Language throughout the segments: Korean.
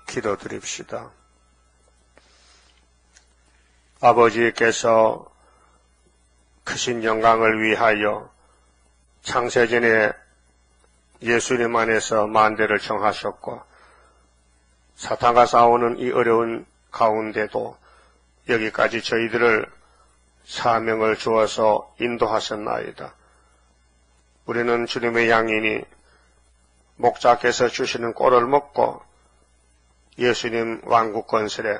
기도드립시다. 아버지께서 크신 영광을 위하여 창세전에 예수님 안에서 만대를 정하셨고 사탄과 싸우는 이 어려운 가운데도 여기까지 저희들을 사명을 주어서 인도하셨나이다. 우리는 주님의 양이니 목자께서 주시는 꼴을 먹고 예수님 왕국 건설에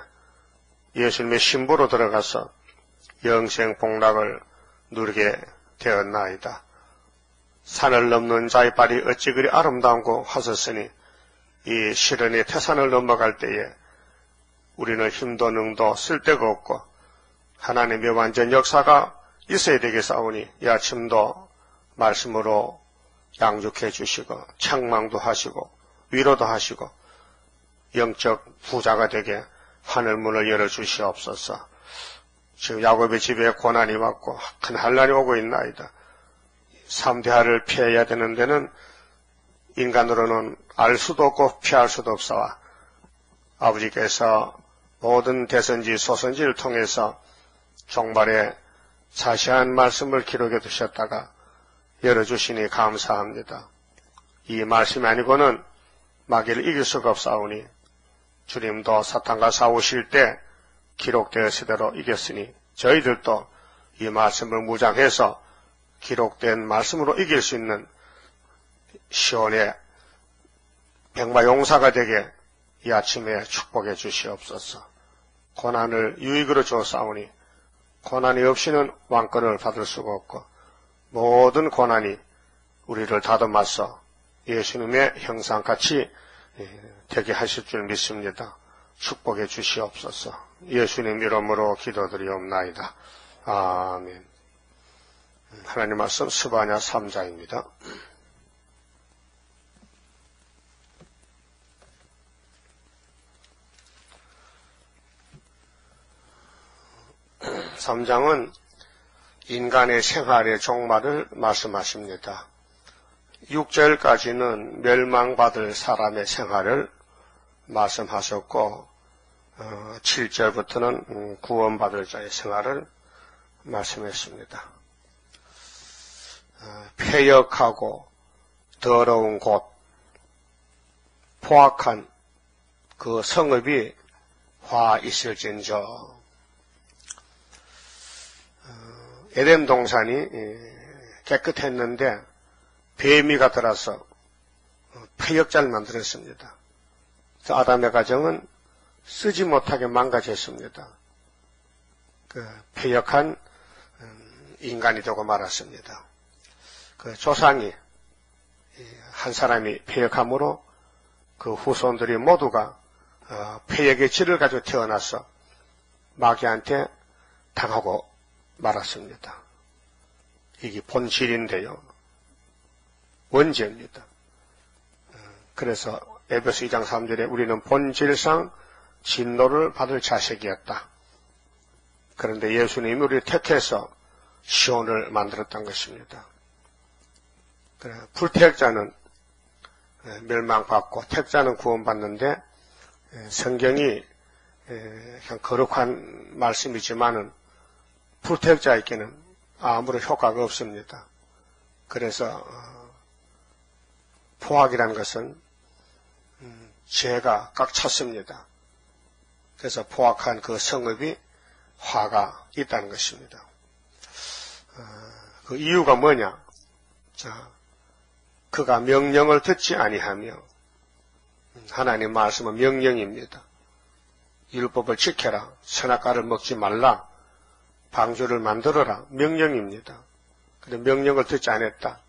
예수님의 신부로 들어가서 영생 복락을 누리게 되었나이다. 산을 넘는 자의 발이 어찌 그리 아름다운고 하셨으니 이 시련의 태산을 넘어갈 때에 우리는 힘도 능도 쓸데가 없고 하나님의 완전 역사가 있어야 되겠사오니 이 아침도 말씀으로 양육해 주시고 책망도 하시고 위로도 하시고 영적 부자가 되게 하늘문을 열어주시옵소서. 지금 야곱의 집에 고난이 왔고 큰 환난이 오고 있나이다. 3대하를 피해야 되는 데는 인간으로는 알 수도 없고 피할 수도 없사와 아버지께서 모든 대선지 소선지를 통해서 종말에 자세한 말씀을 기록해 두셨다가 열어주시니 감사합니다. 이 말씀이 아니고는 마귀를 이길 수가 없사오니 주님도 사탄과 싸우실 때 기록되었으대로 이겼으니 저희들도 이 말씀을 무장해서 기록된 말씀으로 이길 수 있는 시온의 백마용사가 되게 이 아침에 축복해 주시옵소서. 고난을 유익으로 주었사오니 고난이 없이는 왕권을 받을 수가 없고 모든 고난이 우리를 다듬어서 예수님의 형상같이 되게 하실 줄 믿습니다. 축복해 주시옵소서. 예수님 이름으로 기도드리옵나이다. 아멘. 하나님 말씀 스바냐 3장입니다. (3장은) 인간의 생활의 종말을 말씀하십니다. 6절까지는 멸망받을 사람의 생활을 말씀하셨고 7절부터는 구원받을 자의 생활을 말씀했습니다. 폐역하고 더러운 곳, 포악한 그 성읍이 화 있을진저. 에덴 동산이 깨끗했는데 뱀이가 들어서 폐역자를 만들었습니다. 아담의 가정은 쓰지 못하게 망가졌습니다. 그 폐역한 인간이 되고 말았습니다. 그 조상이 한 사람이 폐역함으로 그 후손들이 모두가 폐역의 질을 가지고 태어나서 마귀한테 당하고 말았습니다. 이게 본질인데요. 원죄입니다. 그래서 에베소 2장 3절에 우리는 본질상 진노를 받을 자식이었다. 그런데 예수님이 우리를 택해서 시온을 만들었던 것입니다. 불택자는 멸망받고 택자는 구원받는데 성경이 그냥 거룩한 말씀이지만은 불택자에게는 아무런 효과가 없습니다. 그래서 포악이라는 것은 죄가 꽉 찼습니다. 그래서 포악한 그 성읍이 화가 있다는 것입니다. 그 이유가 뭐냐? 자, 그가 명령을 듣지 아니하며, 하나님 말씀은 명령입니다. 율법을 지켜라, 선악과를 먹지 말라, 방주를 만들어라, 명령입니다. 그런데 명령을 듣지 않았다.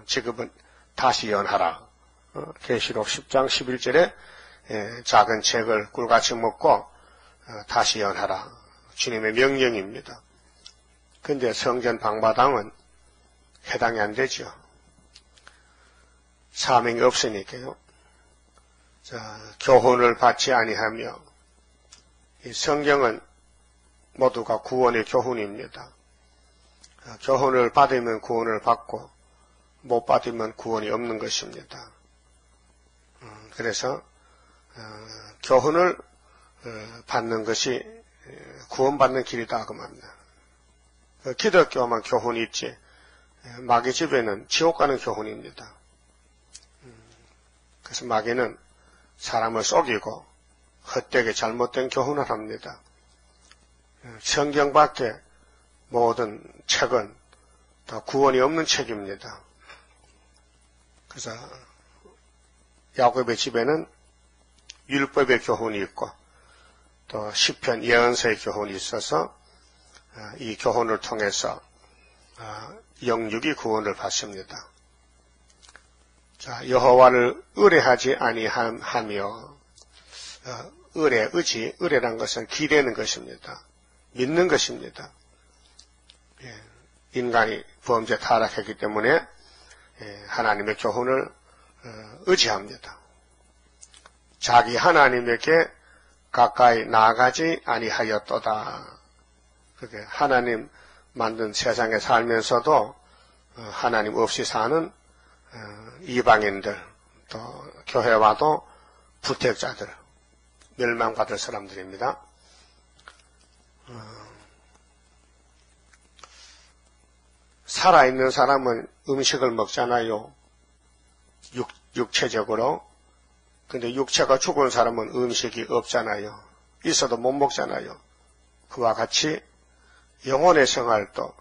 지금은 다시 연하라. 계시록 10장 11절에 작은 책을 꿀같이 먹고 다시 연하라. 주님의 명령입니다. 근데 성전 방마당은 해당이 안 되죠. 사명이 없으니까요. 자, 교훈을 받지 아니하며, 이 성경은 모두가 구원의 교훈입니다. 교훈을 받으면 구원을 받고 못 받으면 구원이 없는 것입니다. 그래서 교훈을 받는 것이 구원받는 길이다 그 말입니다. 기독교만 교훈이 있지 마귀 집에는 지옥 가는 교훈입니다. 그래서 마귀는 사람을 속이고 헛되게 잘못된 교훈을 합니다. 성경 밖에 모든 책은 다 구원이 없는 책입니다. 그래서 야곱의 집에는 율법의 교훈이 있고 또 시편 예언서의 교훈이 있어서 이 교훈을 통해서 영육이 구원을 받습니다. 자, 여호와를 의뢰하지 아니하며 의뢰란 것은 기대는 것입니다. 믿는 것입니다. 인간이 범죄 타락했기 때문에 하나님의 교훈을 의지합니다. 자기 하나님에게 가까이 나아가지 아니하였도다. 그게 하나님 만든 세상에 살면서도 하나님 없이 사는 이방인들, 또 교회와도 부택자들, 멸망받을 사람들입니다. 살아있는 사람은 음식을 먹잖아요. 육체적으로. 근데 육체가 죽은 사람은 음식이 없잖아요. 있어도 못 먹잖아요. 그와 같이 영혼의 생활도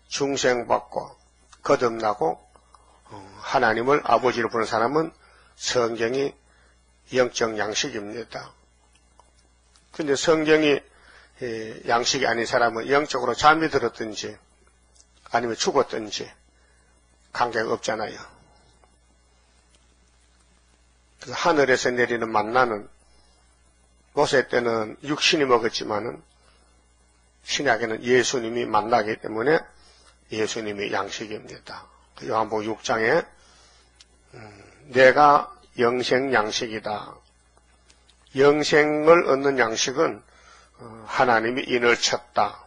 중생받고 거듭나고 하나님을 아버지로 부르는 사람은 성경이 영적 양식입니다. 근데 성경이 양식이 아닌 사람은 영적으로 잠이 들었든지 아니면 죽었든지 관계가 없잖아요. 그래서 하늘에서 내리는 만나는 모세 때는 육신이 먹었지만은 신약에는 예수님이 만나기 때문에 예수님이 양식입니다. 요한복음 6장에 내가 영생 양식이다. 영생을 얻는 양식은 하나님이 인을 쳤다.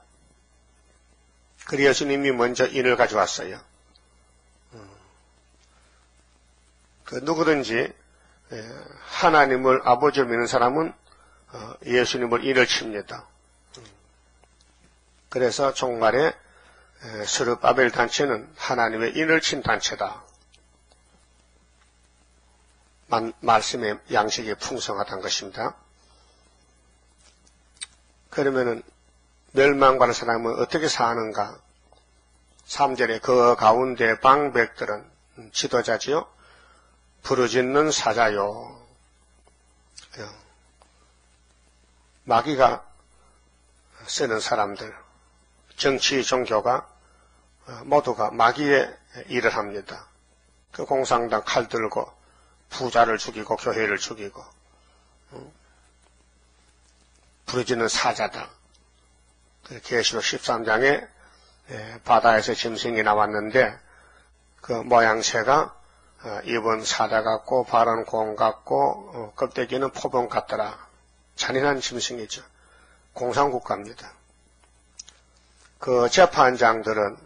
그래서 예수님이 먼저 인을 가져왔어요. 누구든지 하나님을 아버지로 믿는 사람은 예수님을 인을 칩니다. 그래서 종말에 스룹바벨 단체는 하나님의 인을 친 단체다. 말씀의 양식이 풍성하다는 것입니다. 그러면은 멸망받은 사람은 어떻게 사는가? 3절에 그 가운데 방백들은 지도자지요. 부르짖는 사자요. 마귀가 쓰는 사람들, 정치, 종교가 모두가 마귀의 일을 합니다. 그 공산당 칼 들고 부자를 죽이고 교회를 죽이고 부르짖는 사자다. 계시록 13장에 바다에서 짐승이 나왔는데 그 모양새가 입은 사자 같고 발은 공 같고 껍데기는 포범 같더라. 잔인한 짐승이죠. 공산국가입니다. 그 재판장들은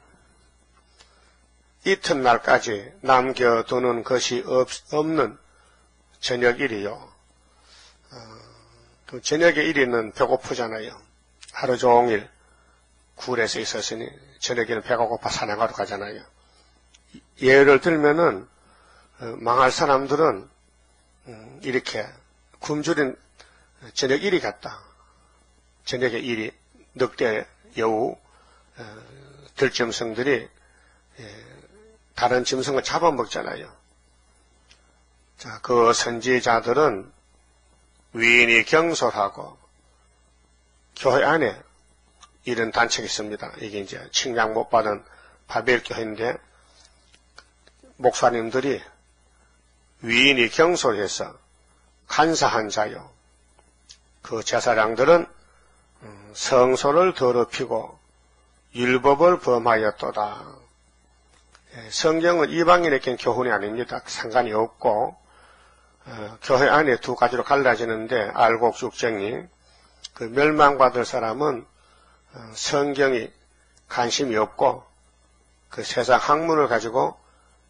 이튿날까지 남겨두는 것이 없는 저녁일이요. 그 저녁의 일이는 배고프잖아요. 하루 종일 굴에서 있었으니 저녁에는 배가 고파 사냥하러 가잖아요. 예를 들면은 망할 사람들은 이렇게 굶주린 저녁 일이 같다. 저녁의 일이 늑대, 여우, 들짐승들이 다른 짐승을 잡아먹잖아요. 자, 그 선지자들은 위인이 경솔하고 교회 안에 이런 단체가 있습니다. 이게 이제 칭양 못 받은 바벨 교회인데 목사님들이 위인이 경솔해서 간사한 자요. 그 제사장들은 성소를 더럽히고 율법을 범하였도다. 성경은 이방인에겐 교훈이 아닙니다. 상관이 없고 교회 안에 두 가지로 갈라지는데 알곡 죽정이 그 멸망받을 사람은 성경이 관심이 없고 그 세상 학문을 가지고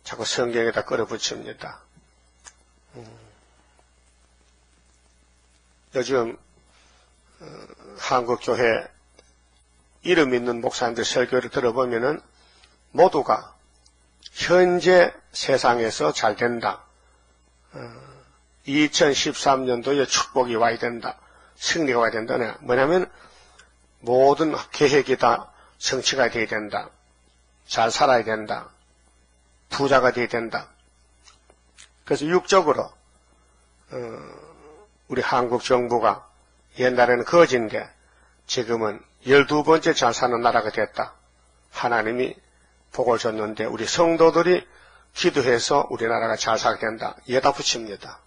자꾸 성경에다 끌어붙입니다. 요즘 한국교회 이름 있는 목사님들 설교를 들어보면은 모두가 현재 세상에서 잘 된다. 2013년도에 축복이 와야 된다. 승리가 와야 된다. 뭐냐면 모든 계획이 다 성취가 돼야 된다. 잘 살아야 된다. 부자가 돼야 된다. 그래서 육적으로 우리 한국 정부가 옛날에는 거지인데 지금은 12번째 잘 사는 나라가 됐다. 하나님이 복을 줬는데 우리 성도들이 기도해서 우리나라가 잘 살게 된다. 이에다 붙입니다.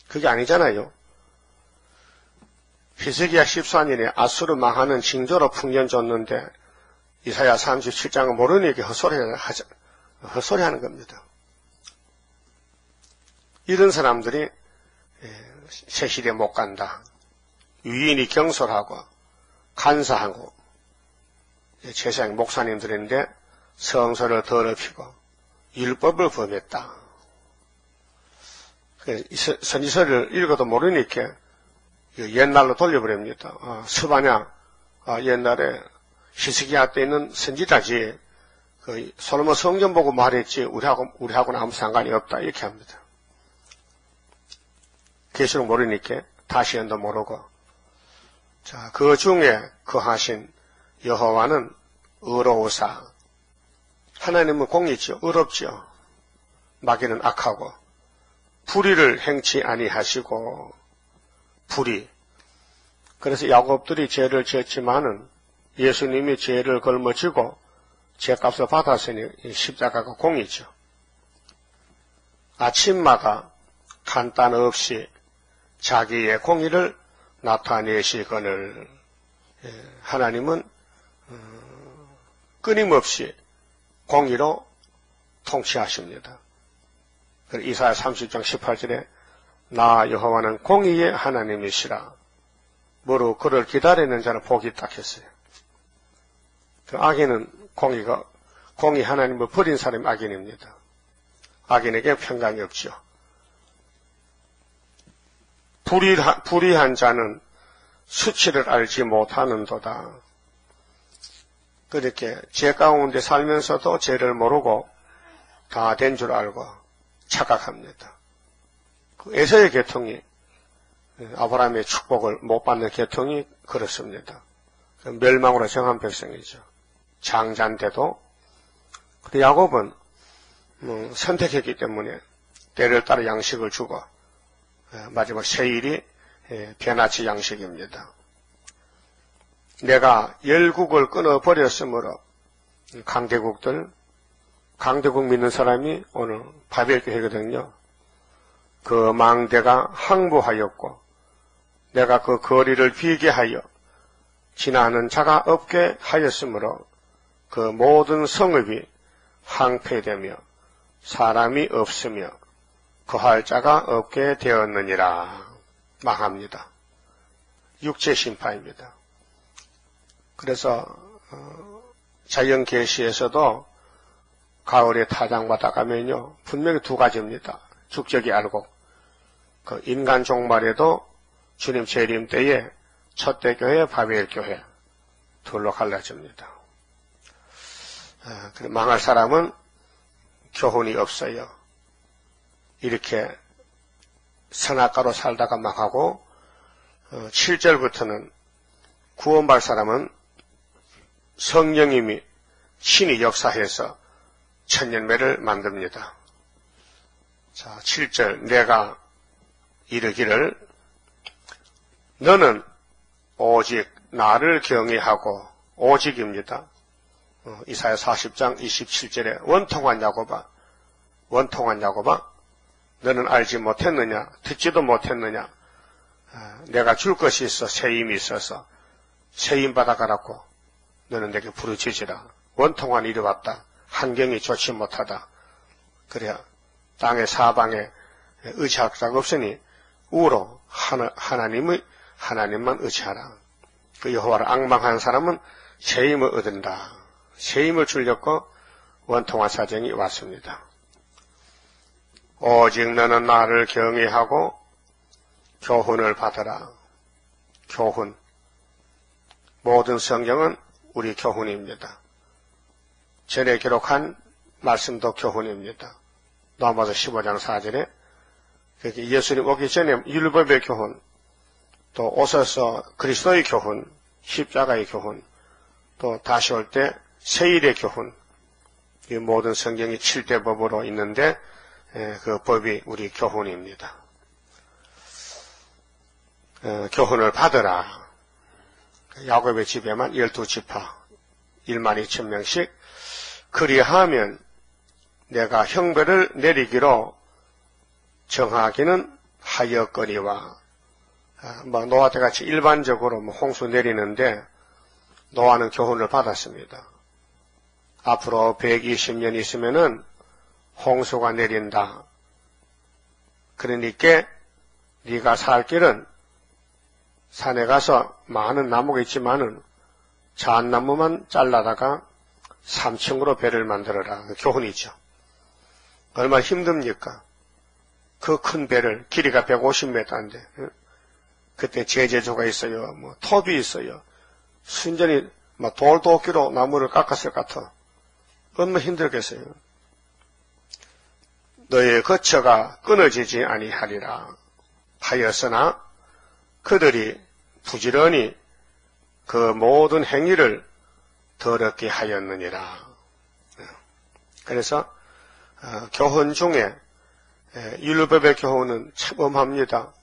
그게 아니잖아요. 히스기야 14년에 아수르 망하는 징조로 풍년 줬는데 이사야 37장은 모르니까 헛소리하는 겁니다. 이런 사람들이 새 시대에 못 간다. 위인이 경솔하고 간사하고 제사장 목사님들인데 성서를 더럽히고 율법을 범했다. 선지서를 읽어도 모르니까 옛날로 돌려버립니다. 스바냐 옛날에 히스기야 때 있는 선지자지 솔로몬 성경 보고 말했지 우리하고는 아무 상관이 없다 이렇게 합니다. 계시록 모르니까 다시연도 모르고 자, 그 중에 거하신 여호와는 의로우사 하나님은 공의죠. 의롭죠. 마귀는 악하고 불의를 행치 아니하시고 불의. 그래서 야곱들이 죄를 지었지만은 예수님이 죄를 걸머지고 죄값을 받았으니 십자가가 공이죠. 아침마다 간단 없이 자기의 공의를 나타내시거늘 하나님은 끊임없이 공의로 통치하십니다. 이사야 30장 18절에 나 여호와는 공의의 하나님이시라. 뭐로 그를 기다리는 자는 복이 있다 했어요. 그 악인은 공의 하나님을 버린 사람이 악인입니다. 악인에게 평강이 없죠. 불의한 자는 수치를 알지 못하는도다. 그렇게 죄 가운데 살면서도 죄를 모르고 다 된 줄 알고 착각합니다. 그 에서의 계통이 아브라함의 축복을 못 받는 계통이 그렇습니다. 멸망으로 정한 백성이죠. 장자인데도 야곱은 선택했기 때문에 때를 따라 양식을 주고 마지막 세일이 변화치 양식입니다. 내가 열국을 끊어버렸으므로 강대국 믿는 사람이 오늘 바벨교회거든요. 그 망대가 항부하였고 내가 그 거리를 비게 하여 지나는 자가 없게 하였으므로 그 모든 성읍이 황폐되며 사람이 없으며 거할 자가 없게 되었느니라. 망합니다. 육체 심판입니다. 그래서 자연 계시에서도 가을에 타장받아 가면요 분명히 두 가지입니다. 죽적이 알고 그 인간 종말에도 주님 재림 때에 첫대 교회, 바벨 교회 둘로 갈라집니다. 망할 사람은 교훈이 없어요. 이렇게 선악가로 살다가 망하고 7절부터는 구원받을 사람은 성령님이 친히 역사해서 천년매를 만듭니다. 자, 7절 내가 이르기를 너는 오직 나를 경외하고 오직입니다. 이사야 40장 27절에 원통한 야곱아 너는 알지 못했느냐 듣지도 못했느냐 내가 줄 것이 있어 세임이 있어서 세임 받아가라고 너는 내게 부르짖으라. 원통한 일이 왔다. 환경이 좋지 못하다. 그래야 땅의 사방에 의지할 자가 없으니 우로 하나님만 의지하라. 그 여호와를 앙망한 사람은 세임을 얻는다. 세임을 주려고 원통한 사정이 왔습니다. 오직 너는 나를 경외하고 교훈을 받으라. 교훈. 모든 성경은 우리 교훈입니다. 전에 기록한 말씀도 교훈입니다. 로마서 15장 4절에 예수님 오기 전에 율법의 교훈, 또 오셔서 그리스도의 교훈, 십자가의 교훈, 또 다시 올 때 세일의 교훈, 이 모든 성경이 7대 법으로 있는데 그 법이 우리 교훈입니다. 교훈을 받으라. 야곱의 집에만 12지파 12,000명씩 그리하면 내가 형벌을 내리기로 정하기는 하였거니와. 노아 때같이 일반적으로 홍수 내리는데 노아는 교훈을 받았습니다. 앞으로 120년 있으면은 홍수가 내린다. 그러니까 네가 살 길은 산에 가서 많은 나무가 있지만은 잣나무만 잘라다가 3층으로 배를 만들어라. 그 교훈이죠. 얼마나 힘듭니까? 그 큰 배를, 길이가 150m인데, 그때 제재조가 있어요. 톱이 있어요. 순전히 돌도끼로 나무를 깎았을 것 같아. 얼마나 힘들겠어요. 너의 거처가 끊어지지 아니하리라 하였으나 그들이 부지런히 그 모든 행위를 더럽게 하였느니라. 그래서 교훈 중에 율법의 교훈은 참 엄합니다.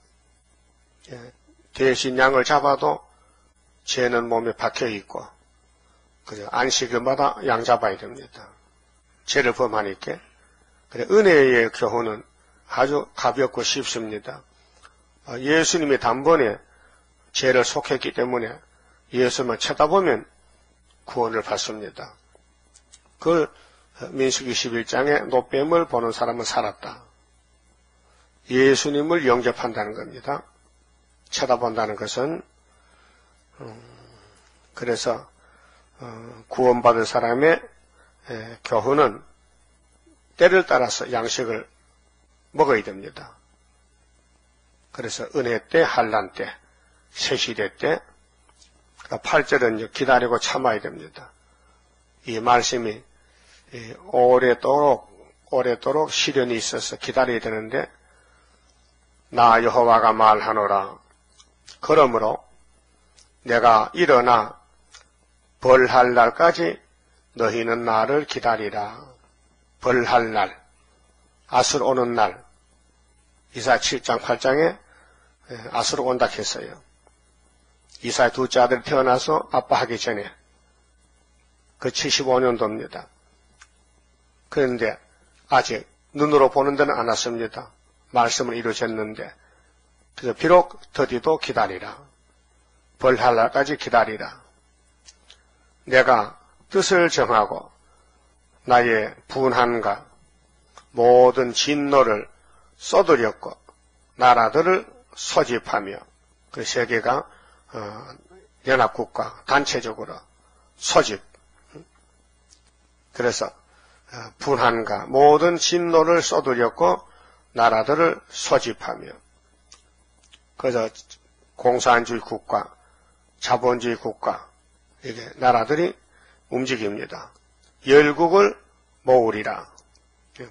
대신 양을 잡아도 죄는 몸에 박혀있고 안식일마다 양 잡아야 됩니다. 죄를 범하니까. 그래, 은혜의 교훈은 아주 가볍고 쉽습니다. 예수님이 단번에 죄를 속했기 때문에 예수만 쳐다보면 구원을 받습니다. 그걸 민수기 11장에 노뱀을 보는 사람은 살았다. 예수님을 영접한다는 겁니다. 쳐다본다는 것은 그래서 구원받은 사람의 교훈은 때를 따라서 양식을 먹어야 됩니다. 그래서 은혜 때, 환난 때, 새시대 때, 8절은 기다리고 참아야 됩니다. 이 말씀이 오래도록 시련이 있어서 기다려야 되는데 나 여호와가 말하노라. 그러므로 내가 일어나 벌할 날까지 너희는 나를 기다리라. 벌할 날, 아수르 오는 날. 이사야 7장 8장에 아수르 온다 했어요. 이사야 둘째 아들 태어나서 아빠하기 전에 그 75년도입니다. 그런데 아직 눈으로 보는 데는 안 왔습니다. 말씀을 이루어졌는데 그래서 비록 더디도 기다리라. 벌할 날까지 기다리라. 내가 뜻을 정하고 나의 분한과 모든 진노를 쏟으렸고 나라들을 소집하며 그 세계가 연합국가 단체적으로 소집. 그래서 분한과 모든 진노를 쏟으렸고 나라들을 소집하며 그래서 공산주의 국가, 자본주의 국가 이게 나라들이 움직입니다. 열국을 모으리라.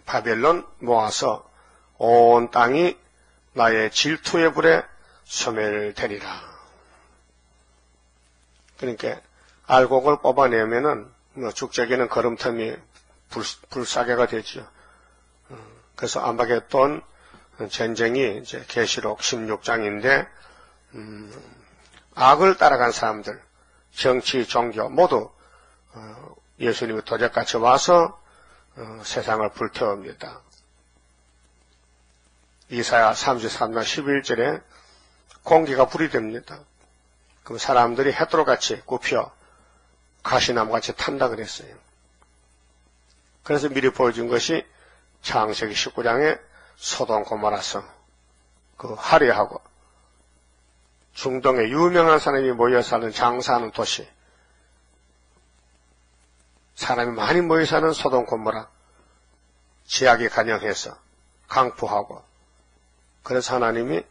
바벨론 모아서 온 땅이 나의 질투의 불에 소멸되리라. 그러니까 알곡을 뽑아내면은 죽재기는 거름텀이 불사개가 되죠. 그래서 아마겟돈 전쟁이 이제 계시록 16장인데 악을 따라간 사람들, 정치, 종교 모두 예수님이 도적같이 와서 세상을 불태웁니다. 이사야 33장 11절에 공기가 불이 됩니다. 그럼 사람들이 햇도로같이 굽혀 가시나무같이 탄다 그랬어요. 그래서 미리 보여준 것이 창세기 19장에 소돔 고모라성, 그 화려하고 중동에 유명한 사람이 모여 사는 장사하는 도시, 사람이 많이 모여 사는 소돔 고모라, 제약이 간영해서 강포하고, 그래서 하나님이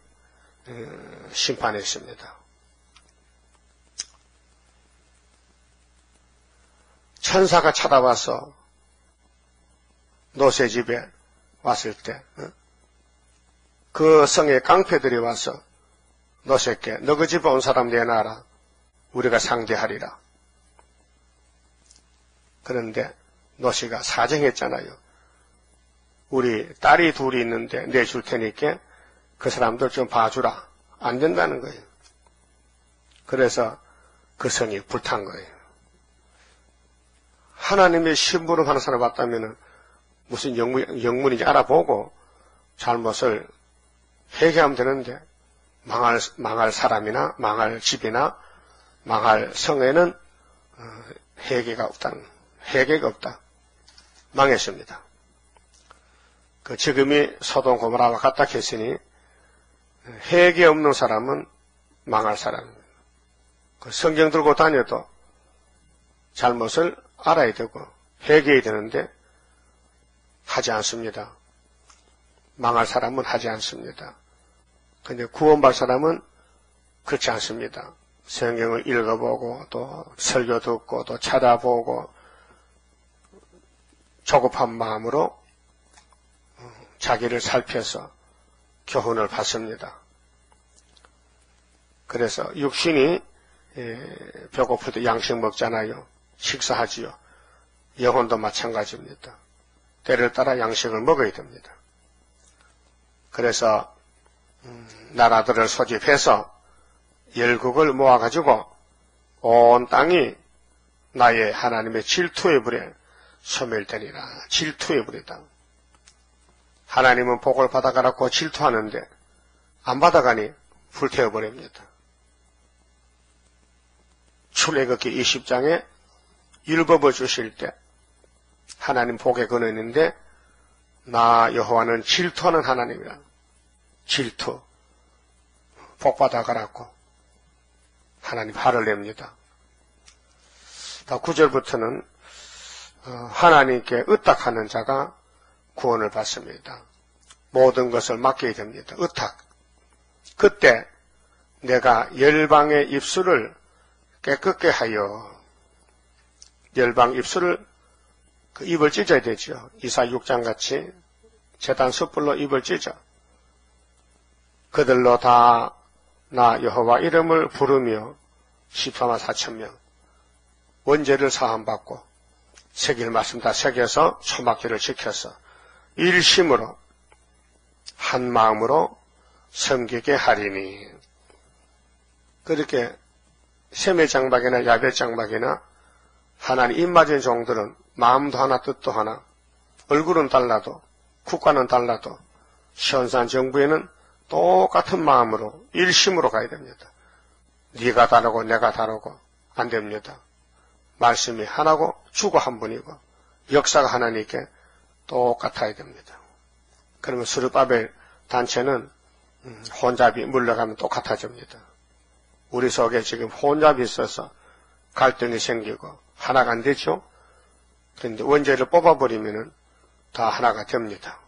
심판했습니다. 천사가 찾아와서 노새 집에 왔을 때 그 성의 깡패들이 와서 노새께 너 그 집에 온 사람 내놔라. 우리가 상대하리라. 그런데 노새가 사정했잖아요. 우리 딸이 둘이 있는데 내줄 테니까 그 사람들 좀 봐주라. 안 된다는 거예요. 그래서 그 성이 불탄 거예요. 하나님의 심부름 하는 사람 봤다면 무슨 영문인지 알아보고 잘못을 회개하면 되는데 망할 사람이나 망할 집이나 망할 성에는 회개가 없다. 망했습니다. 그 지금이 소돔 고모라와 같다 했으니 회개 없는 사람은 망할 사람입니다. 그 성경 들고 다녀도 잘못을 알아야 되고 회개해야 되는데 하지 않습니다. 망할 사람은 하지 않습니다. 근데 구원받을 사람은 그렇지 않습니다. 성경을 읽어보고 또 설교 듣고 또 찾아보고 조급한 마음으로 자기를 살펴서 교훈을 받습니다. 그래서 육신이 배고플 때 양식 먹잖아요. 식사하지요. 영혼도 마찬가지입니다. 때를 따라 양식을 먹어야 됩니다. 그래서 나라들을 소집해서 열국을 모아가지고 온 땅이 나의 하나님의 질투의 불에 소멸되리라. 질투의 불이다. 하나님은 복을 받아가라고 질투하는데 안 받아가니 불태워버립니다. 출애굽기 20장에 율법을 주실 때 하나님 복의 근원인데 나 여호와는 질투하는 하나님이라. 질투. 복 받아가라고 하나님 화를 냅니다. 9절부터는 하나님께 의탁하는 자가 구원을 받습니다. 모든 것을 맡겨야 됩니다. 의탁. 그때 내가 열방의 입술을 깨끗게 하여 열방 입술을 그 입을 찢어야 되죠. 이사 6장 같이 제단 숯불로 입을 찢어. 그들로 다 나 여호와 이름을 부르며 14만 4천 명 원죄를 사함받고 새길 말씀 다 새겨서 초막절을 지켜서 일심으로 한 마음으로 섬기게 하리니. 그렇게 세매장박이나 야別장박이나 하나님 입맞은 종들은 마음도 하나 뜻도 하나 얼굴은 달라도 국가는 달라도 현산 정부에는 똑같은 마음으로 일심으로 가야 됩니다. 네가 다르고 내가 다르고 안 됩니다. 말씀이 하나고 주고 한 분이고 역사가 하나님께 똑같아야 됩니다. 그러면 스룹바벨 단체는 혼잡이 물러가면 똑같아집니다. 우리 속에 지금 혼잡이 있어서 갈등이 생기고 하나가 안 되죠. 그런데 원죄를 뽑아버리면 다 하나가 됩니다.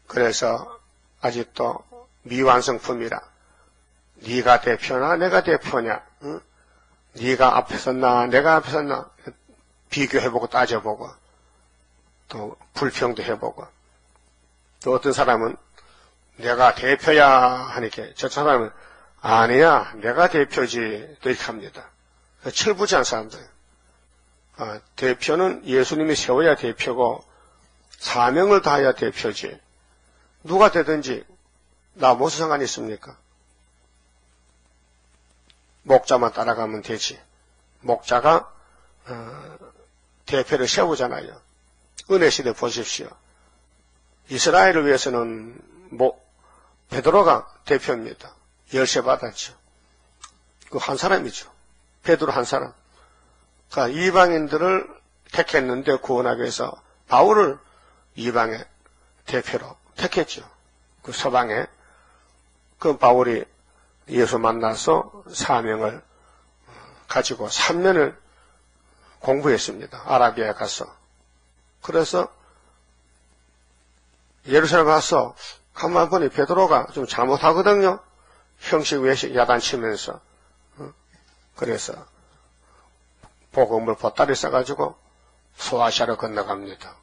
그래서 아직도 미완성품이라 네가 대표나 내가 대표냐, 응? 네가 앞에 섰나 내가 앞에 섰나 비교해보고 따져보고 또 불평도 해보고 또 어떤 사람은 내가 대표야 하니까 저 사람은 아니야 내가 대표지 또 이렇게 합니다. 철부지한 사람들. 대표는 예수님이 세워야 대표고 사명을 다해야 대표지. 누가 되든지 나 무슨 상관이 있습니까? 목자만 따라가면 되지. 목자가 대표를 세우잖아요. 은혜시대 보십시오. 이스라엘을 위해서는 베드로가 대표입니다. 열쇠 받았죠. 그 한 사람이죠. 베드로 한 사람. 그러니까 이방인들을 택했는데 구원하기 위해서 바울을 이방의 대표로 택했죠. 그 서방에 그 바울이 예수 만나서 사명을 가지고 3년을 공부했습니다. 아라비아에 가서. 그래서 예루살렘 가서 가만 보니 베드로가 좀 잘못하거든요. 형식 외식 야단치면서. 그래서 복음을 보따리 써가지고 소아시아로 건너갑니다.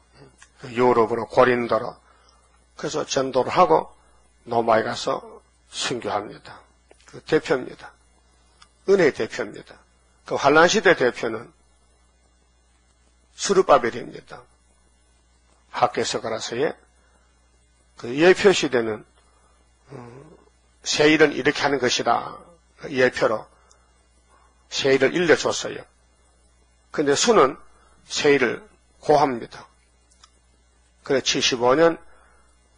유럽으로 고린도로. 그래서 전도를 하고 로마에 가서 순교합니다. 그 대표입니다. 은혜의 대표입니다. 그 환란시대 대표는 스룹바벨입니다. 학개서가라서의 그 예표시대는 새 일은 이렇게 하는 것이다. 예표로 새 일을 일러줬어요. 근데 수는 새 일을 고합니다. 그래 75년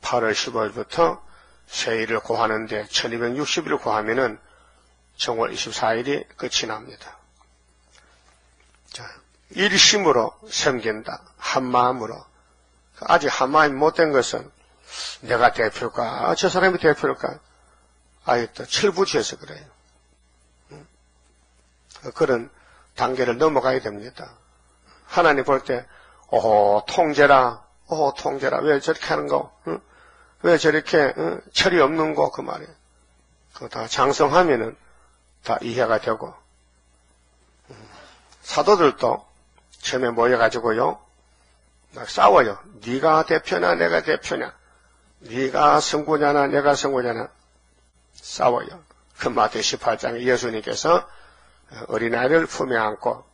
8월 15일부터 새 일을 고하는데 1260일 고하면은 정월 24일이 끝이 납니다. 자, 일심으로 섬긴다. 한마음으로. 아직 한마음이 못된 것은 내가 대표일까? 저 사람이 대표일까? 아직도 철부지해서 그래요. 그런 단계를 넘어가야 됩니다. 하나님 볼 때, 오호, 통제라. 오호, 통제라. 왜 저렇게 하는 거? 응? 왜 저렇게 철이 없는 거? 그 말이에요. 그거 다 장성하면은 다 이해가 되고. 사도들도 처음에 모여가지고요. 막 싸워요. 네가 대표냐 내가 대표냐. 네가 선구자나 내가 선구자나 싸워요. 그 마태복음 18장에 예수님께서 어린아이를 품에 안고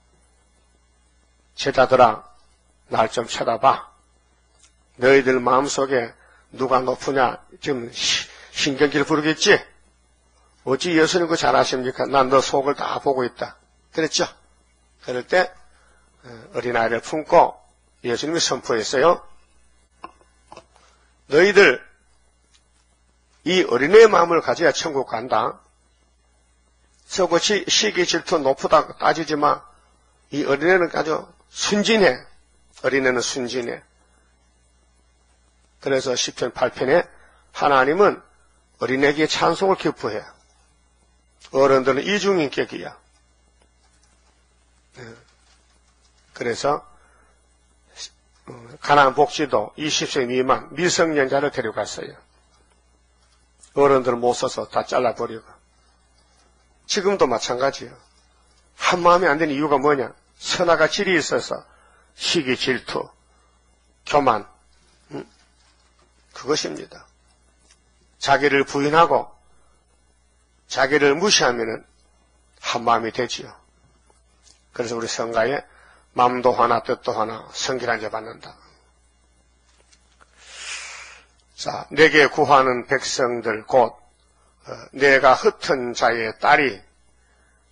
제자들아 날 좀 쳐다봐. 너희들 마음속에 누가 높으냐 지금 신경질 부르겠지? 어찌 예수님 그거 잘 아십니까? 난 너 속을 다 보고 있다. 그랬죠? 그럴 때 어린아이를 품고 예수님이 선포했어요. 너희들 이 어린애의 마음을 가져야 천국 간다. 서것이 시기 질투 높다 따지지 마. 이 어린애는 아주 순진해. 어린애는 순진해. 그래서 시편 8편에 하나님은 어린애에게 찬송을 기뻐해요. 어른들은 이중인격이야. 그래서 가나안 복지도 20세 미만 미성년자를 데려갔어요. 어른들은 못 써서 다 잘라버리고. 지금도 마찬가지예요. 한마음이 안 되는 이유가 뭐냐? 선악과 질이 있어서 시기, 질투, 교만, 그것입니다. 자기를 부인하고 자기를 무시하면은 한마음이 되지요. 그래서 우리 성가에 마음도 하나 뜻도 하나 성결한 자 받는다. 자, 내게 구하는 백성들 곧 내가 흩은 자의 딸이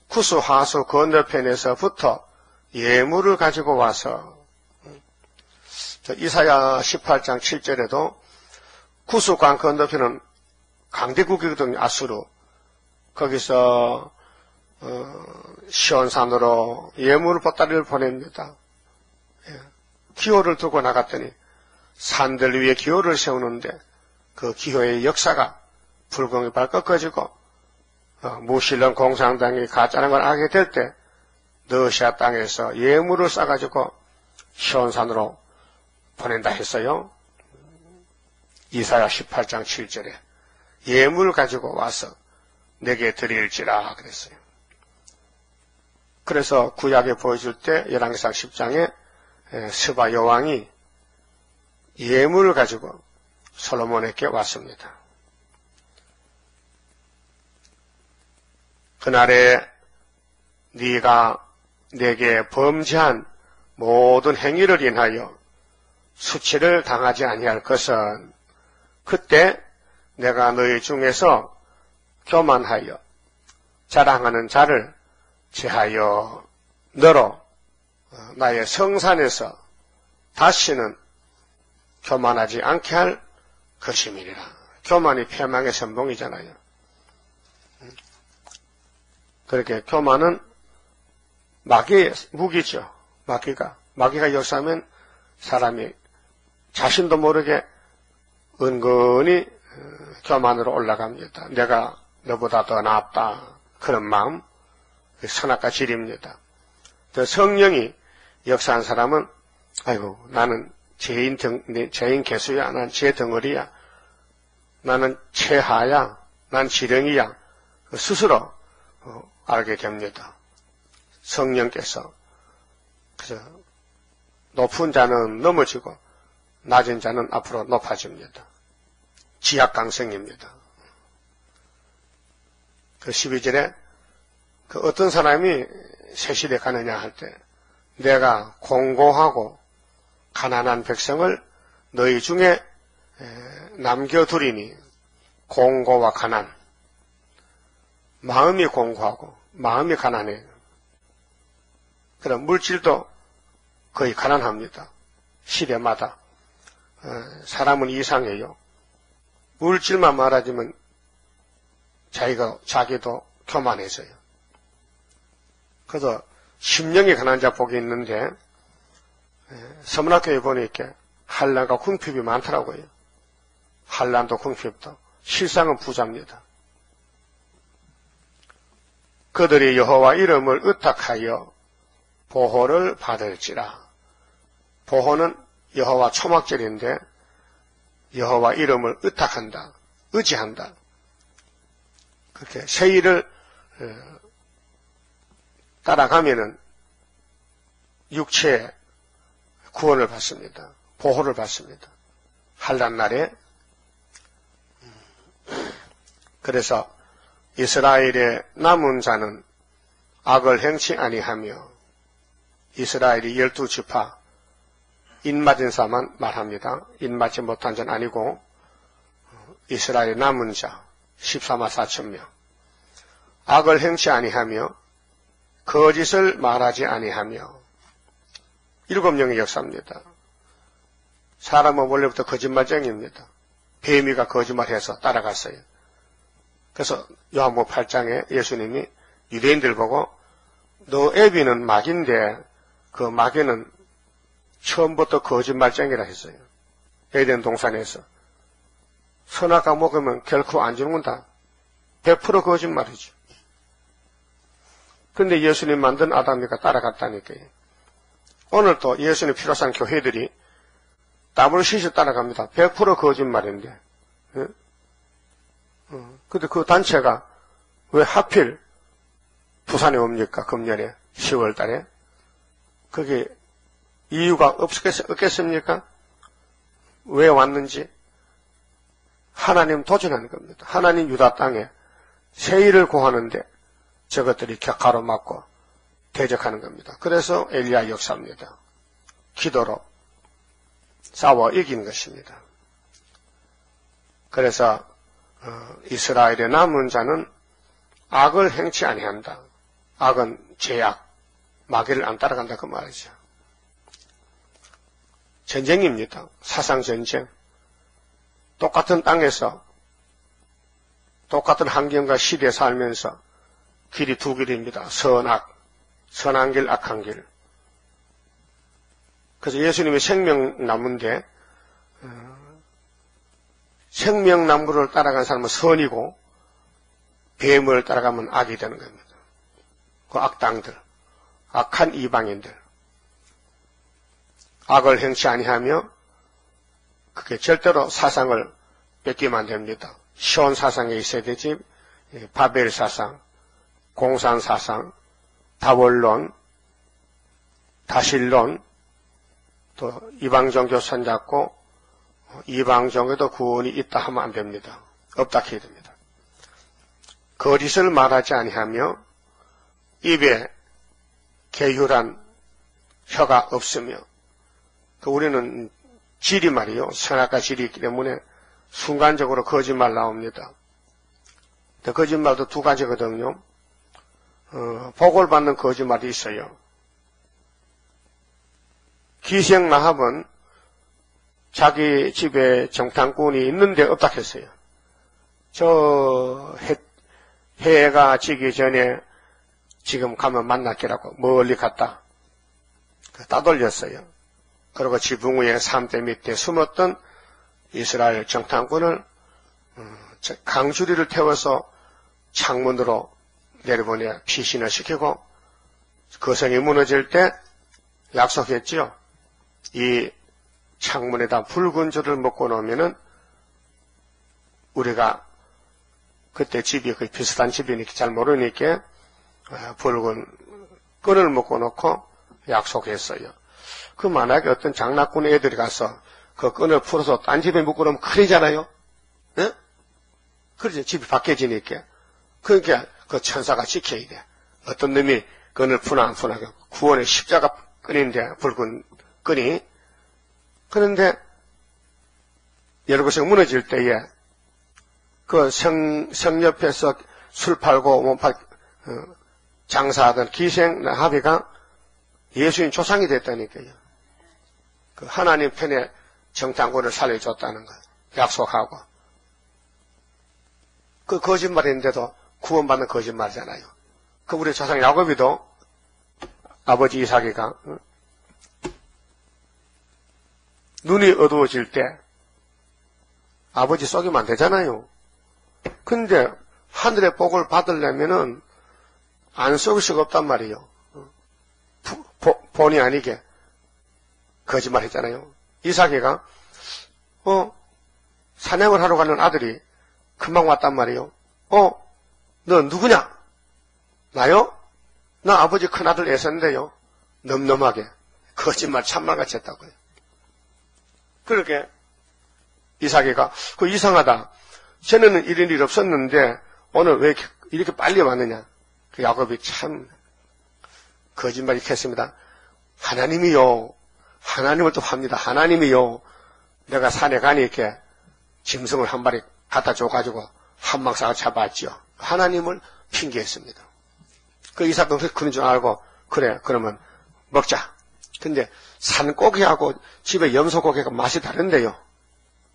구수하수 건너편에서부터 예물을 가지고 와서 이사야 18장 7절에도 구수강 건너편은 강대국이거든요. 아수르. 거기서 시온산으로 예물 보따리를 보냅니다. 기호를 두고 나갔더니 산들 위에 기호를 세우는데 그 기호의 역사가 불공이 발꺾어지고 무신론 공산당이 가짜는 걸 알게 될 때 러시아 땅에서 예물을 싸가지고 시온산으로 보낸다 했어요. 이사야 18장 7절에 예물 가지고 와서 내게 드릴지라 그랬어요. 그래서 구약에 보여줄 때 열왕기상 10장에 스바 여왕이 예물을 가지고 솔로몬에게 왔습니다. 그날에 네가 내게 범죄한 모든 행위를 인하여 수치를 당하지 아니할 것은 그때 내가 너희 중에서 교만하여 자랑하는 자를 제하여 너로 나의 성산에서 다시는 교만하지 않게 할 것임이니라. 교만이 패망의 선봉이잖아요. 그렇게 교만은 마귀의 무기죠. 마귀가 역사하면 사람이 자신도 모르게 은근히 교만으로 올라갑니다. 내가 너보다 더 낫다. 그런 마음, 선악과 질입니다. 성령이 역사한 사람은 아이고 나는 죄인 개수야. 난 죄 덩어리야. 나는 최하야, 난 지렁이야 스스로 알게 됩니다. 성령께서. 그래서 높은 자는 넘어지고 낮은 자는 앞으로 높아집니다. 지약강성입니다. 그 12절에 그 어떤 사람이 세실에 가느냐 할 때 내가 공고하고 가난한 백성을 너희 중에 남겨두리니, 공고와 가난, 마음이 공고하고 마음이 가난해요. 그럼 물질도 거의 가난합니다. 시대마다 사람은 이상해요. 물질만 많아지면 자기도 교만해져요. 그래서 심령이 가난한 자 복이 있는데 서문학교에 보니까 한란과 궁핍이 많더라고요. 한란도 궁핍도. 실상은 부자입니다. 그들이 여호와 이름을 의탁하여 보호를 받을지라. 보호는 여호와 초막절인데 여호와 이름을 의탁한다. 의지한다. 그렇게 세일을 따라가면은 육체의 구원을 받습니다. 보호를 받습니다. 한란 날에. 그래서 이스라엘의 남은 자는 악을 행치 아니하며, 이스라엘이 12지파 인맞은 자만 말합니다. 인맞지 못한 자는 아니고 이스라엘의 남은 자 14만 4천 명. 악을 행치 아니하며 거짓을 말하지 아니하며. 7명의 역사입니다. 사람은 원래부터 거짓말쟁이입니다. 뱀이가 거짓말해서 따라갔어요. 그래서 요한복음 8장에 예수님이 유대인들 보고 너 애비는 마귀인데 그 마귀는 처음부터 거짓말쟁이라 했어요. 에덴 동산에서. 선악과 먹으면 결코 안 죽는다. 100% 거짓말이죠. 근데 예수님 만든 아담이가 따라갔다니까요. 오늘도 예수님 필요한 교회들이 WCC 따라갑니다. 100% 거짓말인데. 예? 근데 그 단체가 왜 하필 부산에 옵니까? 금년에 10월 달에. 그게 이유가 없겠습니까? 왜 왔는지. 하나님 도전하는 겁니다. 하나님 유다 땅에 세일을 구하는데 저것들이 격하로 맞고 대적하는 겁니다. 그래서 엘리야 역사입니다. 기도로 싸워 이긴 것입니다. 그래서 이스라엘의 남은 자는 악을 행치 아니한다. 악은 죄악, 마귀를 안 따라간다 그 말이죠. 전쟁입니다. 사상전쟁. 똑같은 땅에서 똑같은 환경과 시대에 살면서 길이 두 길입니다. 선악, 선한 길, 악한 길. 그래서 예수님이 생명나무인데 생명나무를 따라간 사람은 선이고 뱀을 따라가면 악이 되는 겁니다. 그 악당들, 악한 이방인들. 악을 행치 아니하며 그게 절대로 사상을 뺏기면 안 됩니다. 시온 사상에 있어야 되지. 바벨 사상, 공산 사상, 다월론, 다실론, 또 이방종교 손잡고 이방종교도 구원이 있다 하면 안 됩니다. 없다 해야 됩니다. 거짓을 말하지 아니하며 입에 계율한 혀가 없으며, 우리는 질이 말이요. 선악과 질이 있기 때문에 순간적으로 거짓말 나옵니다. 거짓말도 두 가지거든요. 복을 받는 거짓말이 있어요. 기생 라합은 자기 집에 정탐꾼이 있는데 없다 했어요. 해가 지기 전에 지금 가면 만날게라고 멀리 갔다 따돌렸어요. 그리고 지붕 위에 삼대 밑에 숨었던 이스라엘 정탐꾼을 강주리를 태워서 창문으로 내려보내 피신을 시키고 거성이 무너질 때 약속했지요. 이 창문에다 붉은 줄을 묶어 놓으면은 우리가 그때 집이 거의 비슷한 집이니까 잘 모르니까 붉은 끈을 묶어 놓고 약속했어요. 그 만약에 어떤 장난꾼 애들이 가서 그 끈을 풀어서 딴 집에 묶어 놓으면 큰일이잖아요. 예? 그러죠. 집이 바뀌어지니까. 그러니까 그 천사가 지켜야 돼. 어떤 놈이 끈을 푸나 안 푸나 구원의 십자가 끈인데 붉은 끈이. 그런데 여러분이 무너질 때에 그 성 옆에서 술 팔고 뭐 장사하던 기생 나하비가 예수님 조상이 됐다니까요. 그 하나님 편에 정탐꾼을 살려줬다는 거 약속하고. 그 거짓말인데도 구원받는 거짓말이잖아요. 그 우리 조상 야곱이도 아버지 이삭이가 눈이 어두워질 때 아버지 속이면 안 되잖아요. 근데 하늘의 복을 받으려면은 안 속일 수가 없단 말이에요. 본의 아니게 거짓말 했잖아요. 이삭이가 사냥을 하러 가는 아들이 금방 왔단 말이에요. 너 누구냐? 나요? 나 아버지 큰아들 에서인데요. 넘넘하게 거짓말 참말같이 했다고요. 그렇게 이삭이가 그 이상하다. 전에는 이런 일 없었는데 오늘 왜 이렇게 빨리 왔느냐. 그 야곱이 참 거짓말 이렇게 했습니다. 하나님이요. 하나님을 또 합니다. 하나님이요. 내가 산에 가니까 짐승을 한 마리 갖다 줘가지고 한망사가 잡았죠. 하나님을 핑계했습니다. 그 이삭은 그런 줄 알고 그래 그러면 먹자. 근데 산고기하고 집에 염소고기가 맛이 다른데요.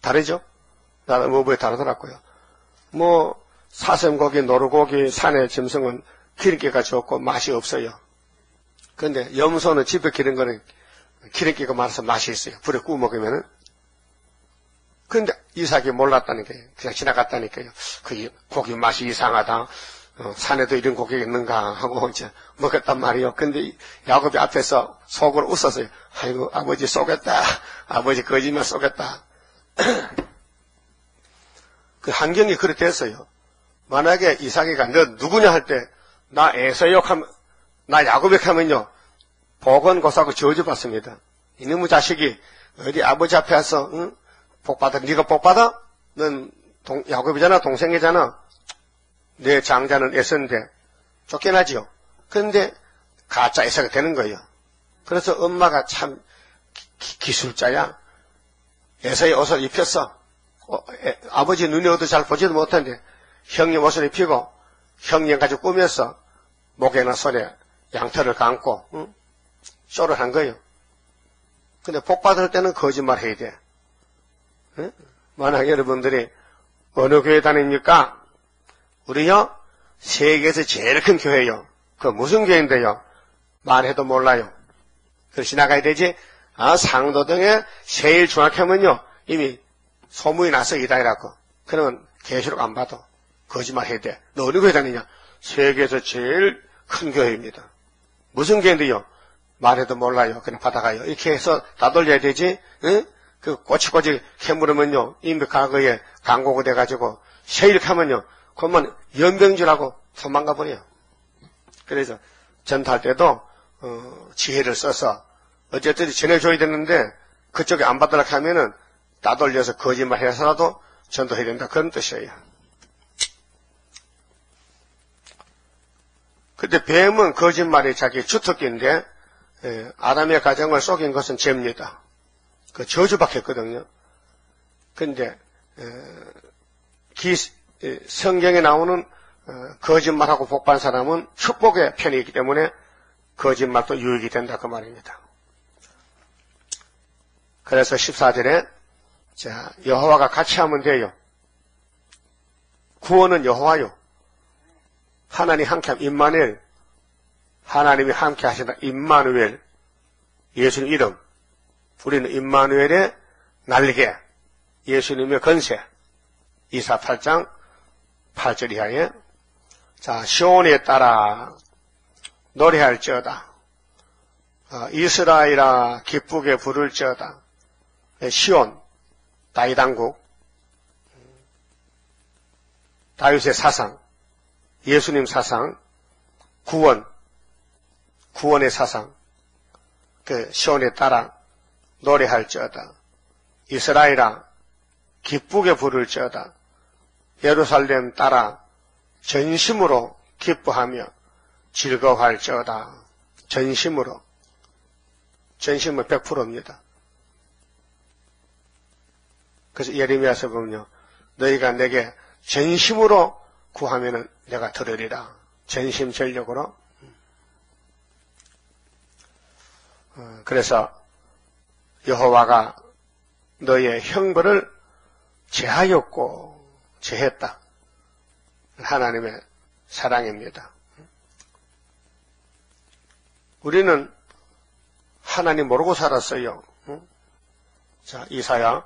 다르죠? 나는 뭐에 다르더라고요. 뭐 사슴고기, 노루고기, 산의 짐승은 기름기가 좋고 맛이 없어요. 그런데 염소는 집에 기른 거는 기름기가 많아서 맛이 있어요. 불에 구워 먹으면은. 그런데 이삭이 몰랐다니까요. 그냥 지나갔다니까요. 그 고기 맛이 이상하다. 산에도 이런 고기가 있는가 하고 이제 먹었단 말이에요. 근데 야곱이 앞에서 속으로 웃었어요. 아이고 아버지 쏘겠다. 아버지 거짓말 쏘겠다. 그 환경이 그렇댔어요. 만약에 이삭이가 너 누구냐 할 때 나 에서욕 하면 나 야곱욕 하면요 보건고사하고 저주받습니다. 이놈의 자식이 어디 아버지 앞에 와서 응? 복받아 네가 복받아? 넌 야곱이잖아 동생이잖아. 내 장자는 에서인데 쫓겨나지요. 그런데 가짜 에서가 되는 거예요. 그래서 엄마가 참 기술자야. 에서의 옷을 입혔어. 아버지 눈이 어두 잘 보지도 못하는데 형님 옷을 입히고 형님 가지고 꾸몄어. 목에나 손에 양털을 감고 응? 쇼를 한 거예요. 근데 복 받을 때는 거짓말 해야 돼. 응? 만약 여러분들이 어느 교회 다닙니까? 우리요 세계에서 제일 큰 교회요. 그 무슨 교회인데요? 말해도 몰라요. 그래서 지나가야 되지. 상도동에 제일 중학하면요 이미 소문이 나서 이다이라고. 그러면 계시록 안 봐도 거짓말 해야 돼. 너 어느 교회 다니냐? 세계에서 제일 큰 교회입니다. 무슨 교회인데요? 말해도 몰라요. 그냥 받아가요. 이렇게 해서 다돌려야 되지. 응? 그 꼬치꼬치 캐물으면요 이미 과거에 광고가 돼가지고 세일렇게 하면요 그만 연병질하고 도망가 버려요. 그래서 전달 때도 지혜를 써서 어쨌든 전해줘야 되는데 그쪽에 안 받으려고 하면은 따돌려서 거짓말 해서라도 전도해야 된다. 그런 뜻이에요. 근데 뱀은 거짓말이 자기 주특기인데 아담의 가정을 속인 것은 죄입니다. 그 저주받겠거든요. 근데 성경에 나오는 거짓말하고 복받은 사람은 축복의 편이 있기 때문에 거짓말도 유익이 된다 그 말입니다. 그래서 14절에 자 여호와가 같이 하면 돼요. 구원은 여호와요. 하나님 함께하면 임마누엘. 하나님이 함께 하신다. 임마누엘. 예수님 이름. 우리는 임마누엘의 날개. 예수님의 건세. 이사 8장 8절 이하에 자 시온에 따라 노래할지어다. 이스라엘아 기쁘게 부를지어다. 시온 다윗왕국 다윗의 사상, 예수님 사상, 구원의 사상, 그 시온에 따라 노래할지어다. 이스라엘아 기쁘게 부를지어다. 예루살렘 따라 전심으로 기뻐하며 즐거워할지어다. 전심은 100%입니다. 그래서 예레미야서 보면요, 너희가 내게 전심으로 구하면은 내가 들으리라. 전심전력으로. 그래서 여호와가 너의 형벌을 제하였고 제했다. 하나님의 사랑입니다. 우리는 하나님 모르고 살았어요. 자, 이사야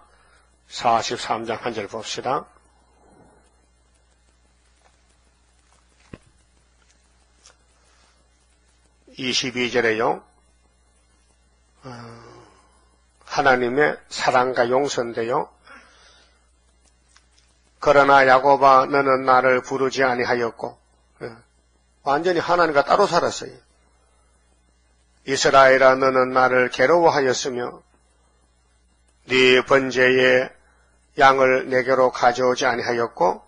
43장 한 절 봅시다. (22절에요) 하나님의 사랑과 용서인데요. 그러나 야곱아 너는 나를 부르지 아니하였고, 완전히 하나님과 따로 살았어요. 이스라엘아 너는 나를 괴로워하였으며 네 번제의 양을 내게로 가져오지 아니하였고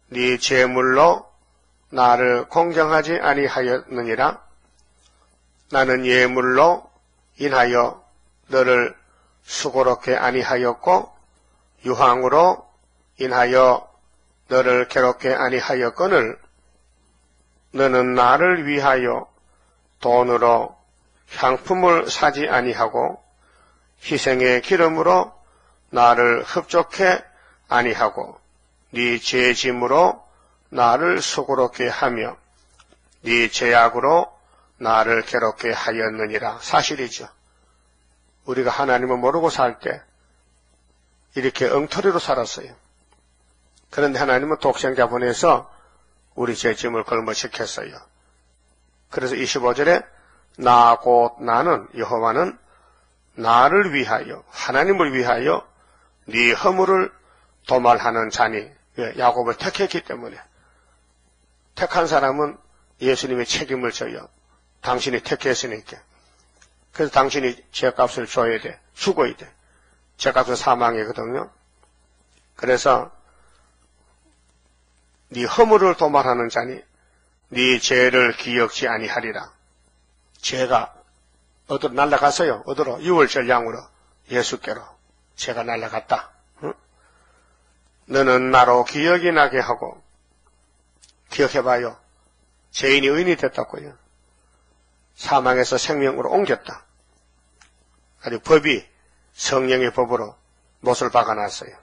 네 제물로 나를 공경하지 아니하였느니라. 나는 예물로 인하여 너를 수고롭게 아니하였고 유황으로 인하여 너를 괴롭게 아니하였거늘 너는 나를 위하여 돈으로 향품을 사지 아니하고 희생의 기름으로 나를 흡족해 아니하고 네 죄짐으로 나를 수고롭게 하며 네 죄악으로 나를 괴롭게 하였느니라. 사실이죠. 우리가 하나님을 모르고 살 때 이렇게 엉터리로 살았어요. 그런데 하나님은 독생자 보내서 우리 죄짐을 걸머시켰어요. 그래서 25절에 나 곧 나는 여호와는 나를 위하여 하나님을 위하여 네 허물을 도말하는 자니. 왜? 야곱을 택했기 때문에. 택한 사람은 예수님의 책임을 져요. 당신이 택했으니까. 그래서 당신이 죄값을 줘야 돼. 죽어야 돼. 죄값은 사망이거든요. 그래서 네 허물을 도말하는 자니 네 죄를 기억지 아니하리라. 죄가 어디로 날아갔어요? 어디로? 유월절 양으로 예수께로 죄가 날아갔다. 응? 너는 나로 기억이 나게 하고 기억해봐요. 죄인이 의인이 됐다고요. 사망에서 생명으로 옮겼다. 아주 법이 성령의 법으로 못을 박아놨어요.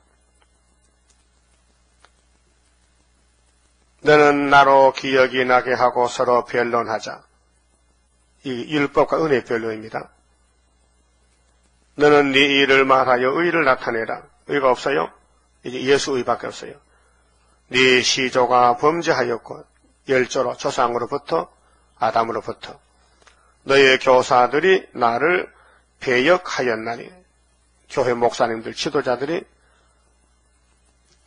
너는 나로 기억이 나게 하고 서로 변론하자. 이 율법과 은혜의 변론입니다. 너는 네 일을 말하여 의를 나타내라. 의가 없어요? 이제 예수 의밖에 없어요. 네 시조가 범죄하였고 열조로 조상으로부터 아담으로부터 너의 교사들이 나를 배역하였나니. 교회 목사님들 지도자들이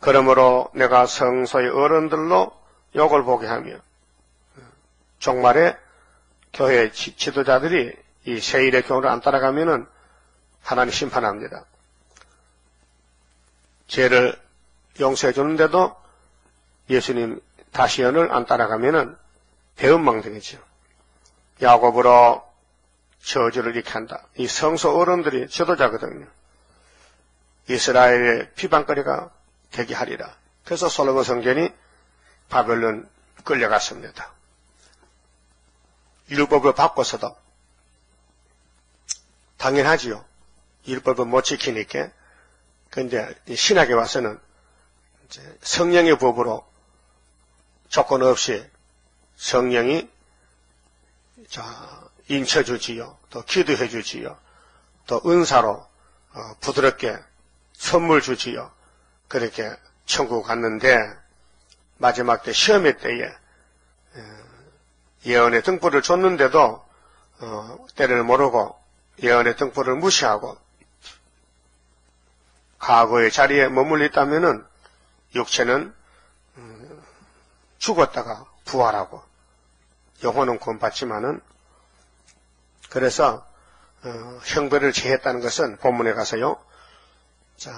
그러므로 내가 성소의 어른들로 욕을 보게 하며 종말에 교회 지도자들이 이 세일의 교훈을 안 따라가면은 하나님 심판합니다. 죄를 용서해 주는데도 예수님 다시언을 안 따라가면은 배은망덕이죠. 야곱으로 저주를 일으켜 한다. 이 성소 어른들이 지도자거든요. 이스라엘의 비방거리가 되게 하리라. 그래서 솔로몬 성전이 바벨론 끌려갔습니다. 율법을 바꿔서도 당연하지요. 율법을 못 지키니까. 그런데 신학에 와서는 이제 성령의 법으로 조건 없이 성령이 인쳐주지요. 또 기도해주지요. 또 은사로 부드럽게 선물 주지요. 그렇게 천국 갔는데 마지막 때 시험의 때에 예언의 등불을 줬는데도 때를 모르고 예언의 등불을 무시하고 과거의 자리에 머물러 있다면은 육체는 죽었다가 부활하고 영혼은 구원받지만은 그래서 형벌을 제했다는 것은 본문에 가서요. 자,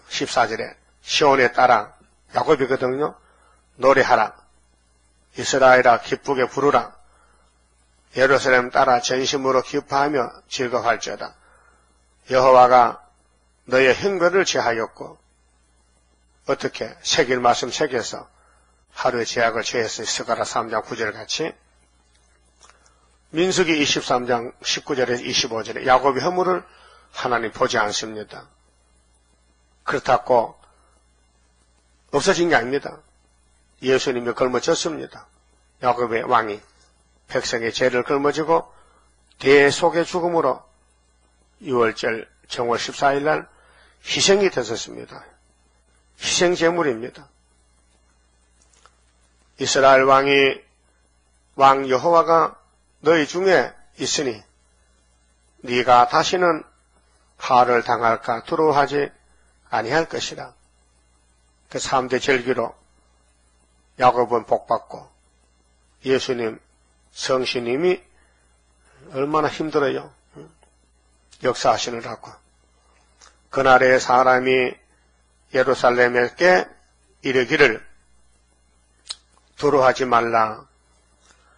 14절에 시온에 따라 야곱이거든요. 노래하라. 이스라엘아 기쁘게 부르라. 예루살렘 따라 전심으로 기뻐하며 즐거워할지어다. 여호와가 너의 형벌을 제하였고 어떻게 새길 말씀 새겨서 하루의 제약을 제했으니 스가랴 3장 9절 같이 민수기 23장 19절에서 25절에 야곱의 허물을 하나님 보지 않습니다. 그렇다고 없어진 게 아닙니다. 예수님이 걸머졌습니다. 야곱의 왕이 백성의 죄를 걸머지고 대속의 죽음으로 6월절 정월 14일 날 희생이 되었습니다. 희생제물입니다. 이스라엘 왕 여호와가 너희 중에 있으니 네가 다시는 화를 당할까 두려워하지 아니할 것이라. 그 3대 절기로 야곱은 복받고 예수님 성신님이 얼마나 힘들어요. 역사하시느라고. 그날에 사람이 예루살렘에게 이르기를 두려워하지 말라.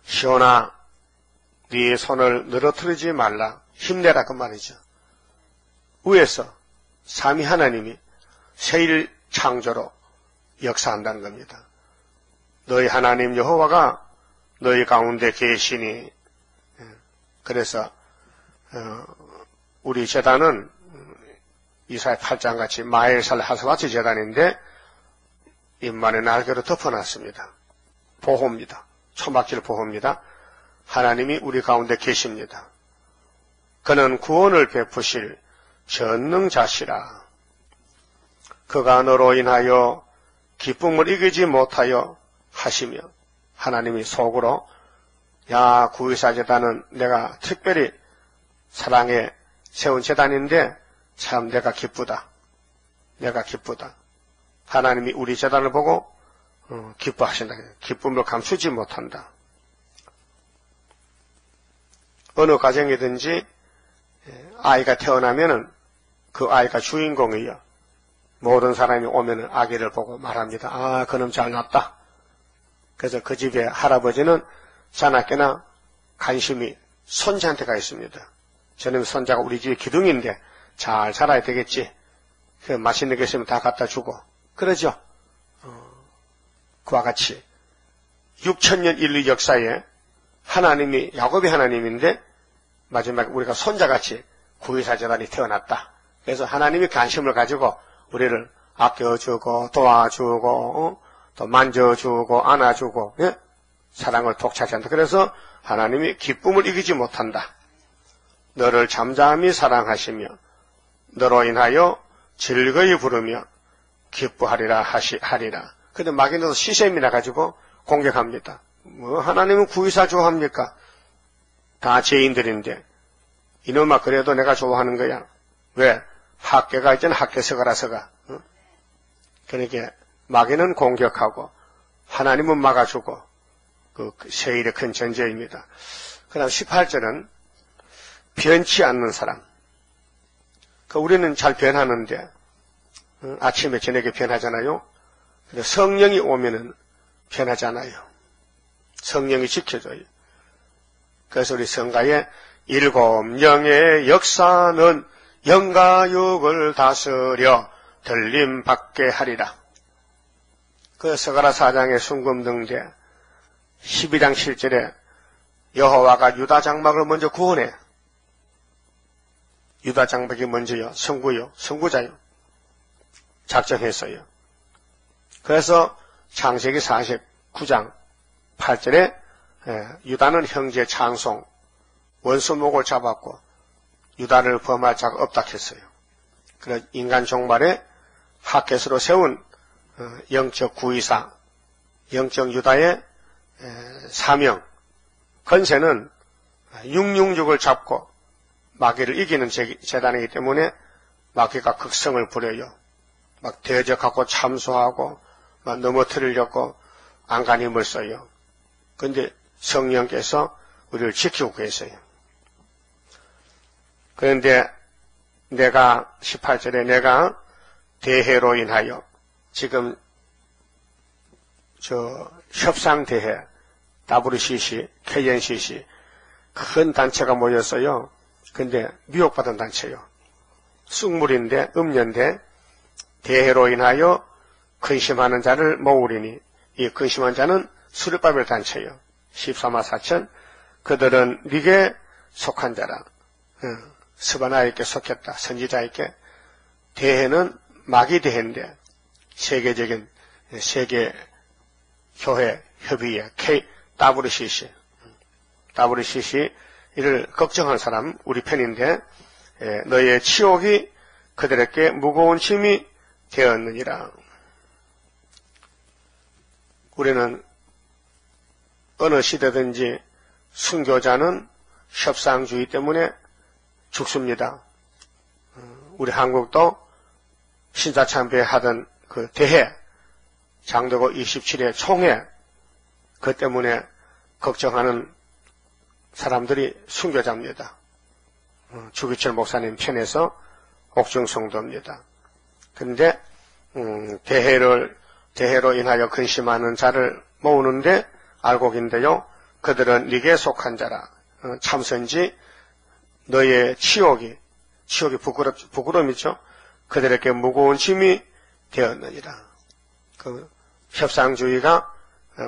시온아 네 손을 늘어뜨리지 말라. 힘내라 그 말이죠. 위에서 삼위 하나님이 세일 창조로 역사한다는 겁니다. 너희 하나님 여호와가 너희 가운데 계시니. 그래서 우리 제단은 이사야 8장같이 마엘살 하스와치 제단인데 잎만의 날개로 덮어놨습니다. 보호입니다. 초막질 보호입니다. 하나님이 우리 가운데 계십니다. 그는 구원을 베푸실 전능자시라. 그가 너로 인하여 기쁨을 이기지 못하여 하시며 하나님이 속으로 야 구의사 제단은 내가 특별히 사랑에 세운 제단인데 참 내가 기쁘다. 내가 기쁘다. 하나님이 우리 제단을 보고 기뻐하신다. 기쁨을 감추지 못한다. 어느 가정이든지 아이가 태어나면은 그 아이가 주인공이요. 모든 사람이 오면은 아기를 보고 말합니다. 아, 그놈 잘 났다. 그래서 그 집에 할아버지는 자나깨나 관심이 손자한테 가 있습니다. 저놈 손자가 우리 집의 기둥인데 잘 살아야 되겠지. 그 맛있는 게 있으면 다 갖다 주고. 그러죠. 그와 같이 6천년 인류 역사에 하나님이 야곱이 하나님인데 마지막에 우리가 손자같이 구의사 제단이 태어났다. 그래서 하나님이 관심을 가지고 우리를 아껴주고 도와주고 또 만져주고 안아주고 예? 사랑을 독차지한다. 그래서 하나님이 기쁨을 이기지 못한다. 너를 잠잠히 사랑하시며 너로 인하여 즐거이 부르며 기뻐하리라 하리라. 근데 마귀는 시샘이나 가지고 공격합니다. 뭐 하나님은 구의사 좋아합니까? 다 죄인들인데 이놈아 그래도 내가 좋아하는 거야. 왜? 학계가 있잖아. 학계서가라서가. 그러니까 마귀는 공격하고 하나님은 막아주고 그 세일의 큰 전제입니다. 그 다음 18절은 변치 않는 사람. 우리는 잘 변하는데 아침에 저녁에 변하잖아요. 근데 성령이 오면은 변하잖아요. 성령이 지켜줘요. 그래서 우리 성가에 일곱 영의 역사는 영과 육을 다스려 들림받게 하리라. 그 스가랴 4장의 순금등대 12장 7절에 여호와가 유다 장막을 먼저 구원해. 유다 장막이 먼저요. 선구자요. 작정했어요. 그래서 창세기 49장 8절에 유다는 형제 찬송 원수목을 잡았고 유다를 범할 자가 없다 했어요. 그래서 인간 종말에 하켓으로 세운 영적 구의사, 영적 유다의 사명, 건세는 666을 잡고 마귀를 이기는 재단이기 때문에 마귀가 극성을 부려요. 막 대적하고 참소하고 막 넘어뜨리려고 안간힘을 써요. 그런데 성령께서 우리를 지키고 계세요. 그런데 내가 18절에 내가 대해로 인하여 지금 협상대회 WCC, KNCC 큰 단체가 모였어요. 근데 미혹받은 단체요. 쑥물인데 음녀인데 대해로 인하여 근심하는 자를 모으리니 이 근심한 자는 수르바벨 단체요. 14만 4천 그들은 네게 속한 자라. 스바나에게 속했다. 선지자에게. 대해는 마귀 대해인데 세계적인 세계 교회 협의회 WCC 이를 걱정한 사람 우리 편인데 너의 치욕이 그들에게 무거운 짐이 되었느니라. 우리는 어느 시대든지 순교자는 협상주의 때문에 죽습니다. 우리 한국도 신사참배 하던 그 대회 장덕호 27회 총회 그 때문에 걱정하는 사람들이 순교자입니다. 주기철 목사님 편에서 옥중성도입니다. 그런데 대해로 인하여 근심하는 자를 모으는데 알곡인데요. 그들은 네게 속한 자라. 참선지 너의 치욕이 부끄러움이죠. 그들에게 무거운 짐이 되었느니라. 그 협상주의가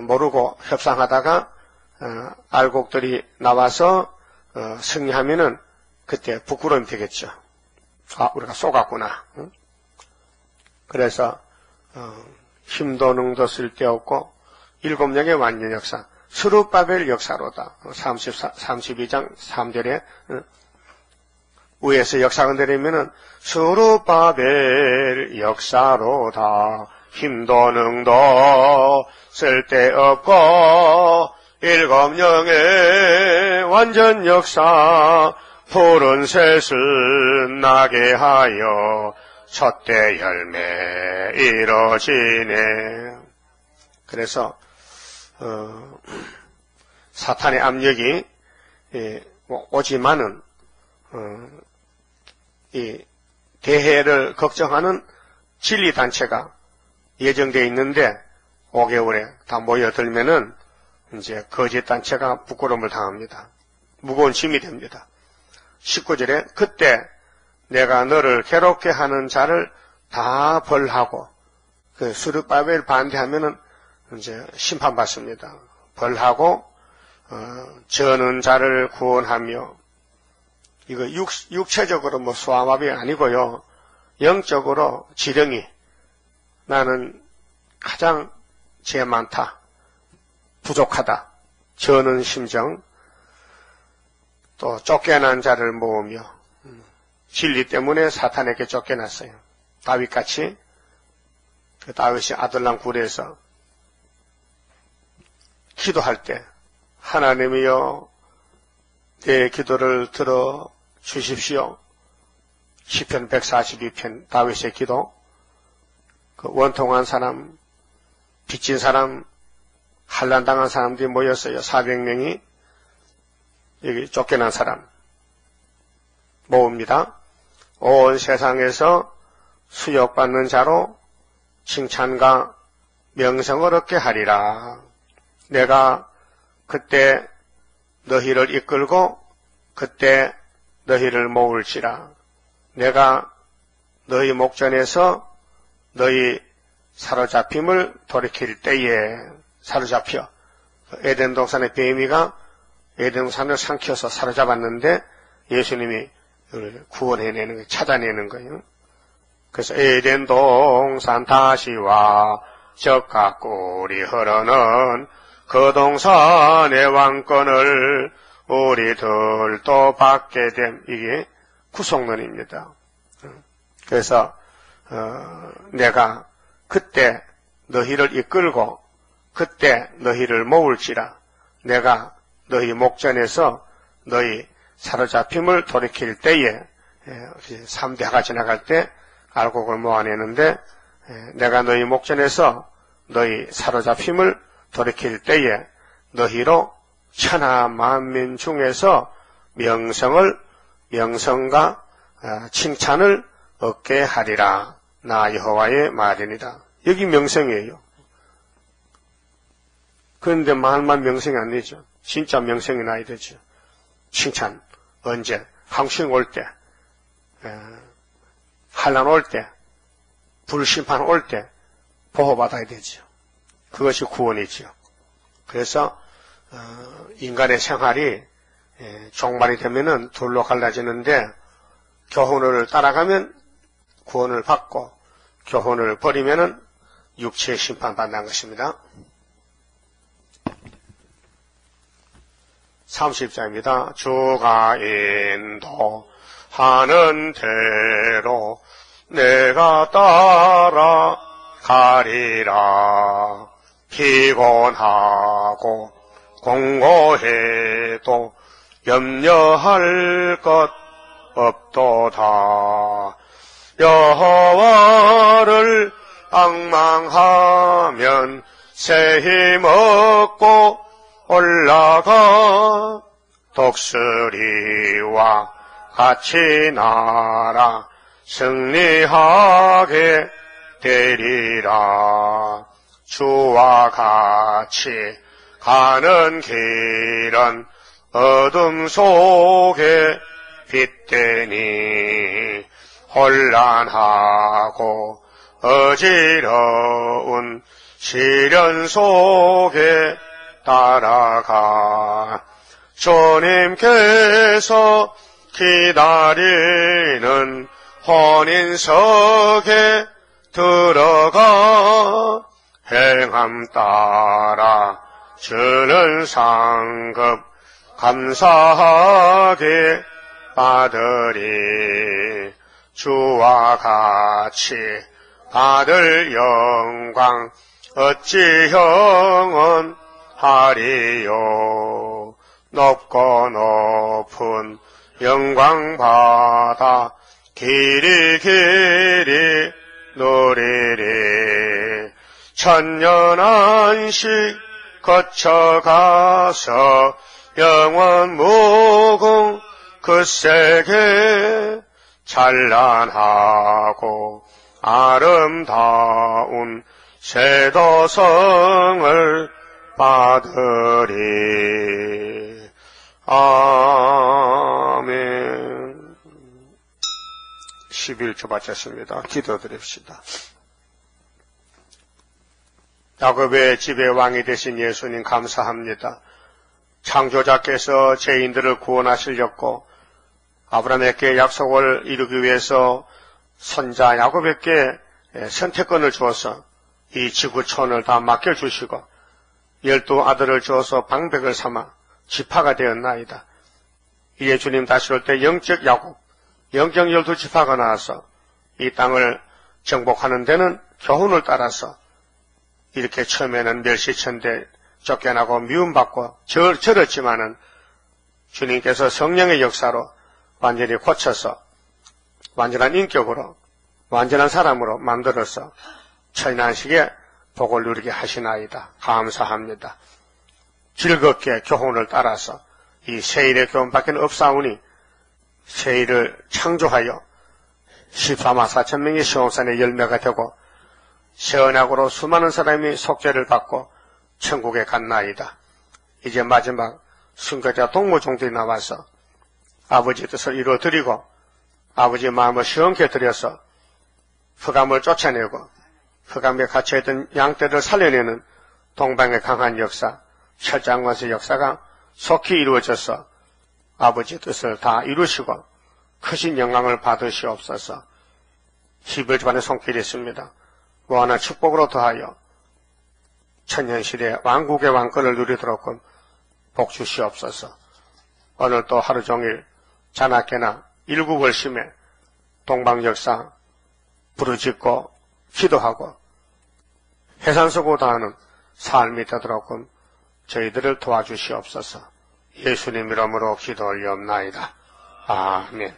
모르고 협상하다가 알곡들이 나와서 승리하면은 그때 부끄러움이 되겠죠. 아, 우리가 쏘갔구나. 그래서 힘도 능도 쓸데없고 7명의 완전 역사 스룹바벨 역사로다. 32장 3절에 위에서 역사가 내리면은 스룹바벨 역사로다. 힘도 능도 쓸데없고 7명의 완전 역사 푸른 셋을 나게 하여 첫대 열매 이뤄지네. 그래서 사탄의 압력이 오지만은 이 대해를 걱정하는 진리단체가 예정되어 있는데 5개월에 다 모여들면은 이제 거짓단체가 부끄러움을 당합니다. 무거운 짐이 됩니다. 19절에 그때 내가 너를 괴롭게 하는 자를 다 벌하고 그 스룹바벨 반대하면은 이제 심판받습니다. 벌하고 저는 자를 구원하며 이거 육체적으로 뭐 소아마비 아니고요. 영적으로 지령이 나는 가장 죄 많다. 부족하다. 저는 심정 또 쫓겨난 자를 모으며 진리 때문에 사탄에게 쫓겨났어요. 다윗같이 그 다윗이 아둘람 굴에서 기도할 때 하나님이여 내 기도를 들어 주십시오. 시편 142편 다윗의 기도 그 원통한 사람 빚진 사람 환난당한 사람들이 모였어요. 400명이 여기 쫓겨난 사람 모읍니다. 온 세상에서 수욕받는 자로 칭찬과 명성을 얻게 하리라. 내가 그때 너희를 이끌고 그때 너희를 모을지라. 내가 너희 목전에서 너희 사로잡힘을 돌이킬 때에 사로잡혀 에덴 동산의 뱀이가 에덴 동산을 삼켜서 사로잡았는데 예수님이 구원해내는 거예요. 찾아내는 거예요. 그래서 에덴 동산 다시와 적과 꿀이 흐르는 그 동산의 왕권을 우리들도 받게 됨. 이게 구속론입니다. 그래서 내가 그때 너희를 이끌고 그때 너희를 모을지라. 내가 너희 목전에서 너희 사로잡힘을 돌이킬 때에 3대가 지나갈 때 알곡을 모아내는데 내가 너희 목전에서 너희 사로잡힘을 돌이킬 때에 너희로 천하 만민 중에서 명성과 칭찬을 얻게 하리라. 나 여호와의 말이니라. 여기 명성이에요. 그런데 말만 명성이 안 되죠. 진짜 명성이 나야 되죠. 칭찬. 언제? 황충 올 때, 환난 올 때, 불심판 올 때 보호받아야 되죠. 그것이 구원이죠. 그래서 인간의 생활이 종말이 되면은 둘로 갈라지는데, 교훈을 따라가면 구원을 받고 교훈을 버리면은 육체의 심판받는 것입니다. 30장입니다. 주가 인도하는 대로 내가 따라가리라. 피곤하고 공고해도 염려할 것 없도다. 여호와를 앙망하면 새 힘 얻고 올라가. 독수리와 같이 날아 승리하게 되리라. 주와 같이 가는 길은 어둠 속에 빛되니 혼란하고 어지러운 시련 속에 따라가. 주님께서 기다리는 혼인석에 들어가. 행함 따라 주는 상급 감사하게 받으리. 주와 같이 받을 영광 어찌 형언하리요. 높고 높은 영광 받아 길이 누리리. 천년 안식 거쳐가서 영원 무궁 그 세계 찬란하고 아름다운 세도성을 받으리. 아멘. 11조 바쳤습니다. 기도드립시다. 야곱의 집의 왕이 되신 예수님 감사합니다. 창조자께서 죄인들을 구원하시려고 아브라함에게 약속을 이루기 위해서 선자 야곱에게 선택권을 주어서 이 지구촌을 다 맡겨주시고 12아들을 주어서 방백을 삼아 지파가 되었나이다. 이에 주님 다시 올 때 영적 야곱, 영적 12지파가 나와서 이 땅을 정복하는 데는 교훈을 따라서 이렇게 처음에는 멸시천대 쫓겨나고 미움받고 절었지만은 주님께서 성령의 역사로 완전히 고쳐서 완전한 인격으로 완전한 사람으로 만들어서 천년식에 복을 누리게 하시나이다. 감사합니다. 즐겁게 교훈을 따라서 이 세일의 교훈밖에 없사오니 세일을 창조하여 14만 4천 명의 시온산의 열매가 되고 세언약으로 수많은 사람이 속죄를 받고 천국에 갔나이다. 이제 마지막 순교자 동무종들이 나와서 아버지 뜻을 이루어드리고 아버지 마음을 시원케 드려서 흑암을 쫓아내고 흑암에 갇혀있던 양떼를 살려내는 동방의 강한 역사, 철장관의 역사가 속히 이루어져서 아버지 뜻을 다 이루시고 크신 영광을 받으시옵소서. 히브리 집안의 손길이 있습니다. 무한한 축복으로 더하여 천년시대 왕국의 왕권을 누리도록 복 주시옵소서. 오늘 또 하루 종일 자나깨나 일구월심에 동방역사 부르짖고 기도하고 해산서고 다하는 삶이 되도록 저희들을 도와주시옵소서. 예수님 이름으로 기도 올리옵나이다. 아멘.